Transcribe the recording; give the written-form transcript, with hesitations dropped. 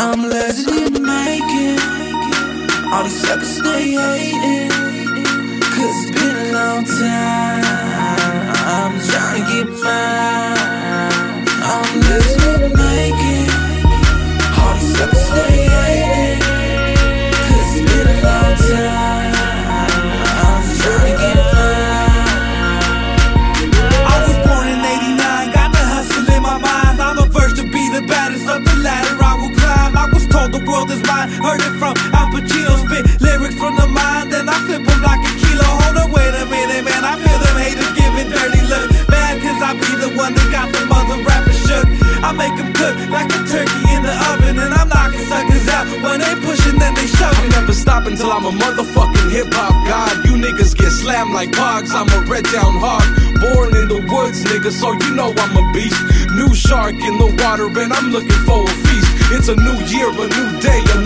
I'm lazy to make it. All these suckers stay hating, cause it's been a long time. I'm trying to get mine. I'm lazy to make it. All these suckers stay hating, cause it's been a long time. I'm trying to get mine. I was born in '89, got the hustle in my mind. I'm a verse to be the baddest of the ladder I will climb. I was told the world is mine, heard it from Al Pacino. Spit lyrics from the mind, then I flip them like a kilo. Hold on, wait a minute, man, I feel them haters giving dirty looks. Mad cause I be the one that got the mother rappers shook. I make them cook like a turkey in the oven, and I'm knocking suckers out. When they pushing, then they shove. I'm never stopping till I'm a motherfucking hip-hop god. You niggas get slammed like hogs, I'm a red down hog. Born in the woods, nigga, so you know I'm a beast. New shark in the water and I'm looking for a feast. It's a new year, a new day, a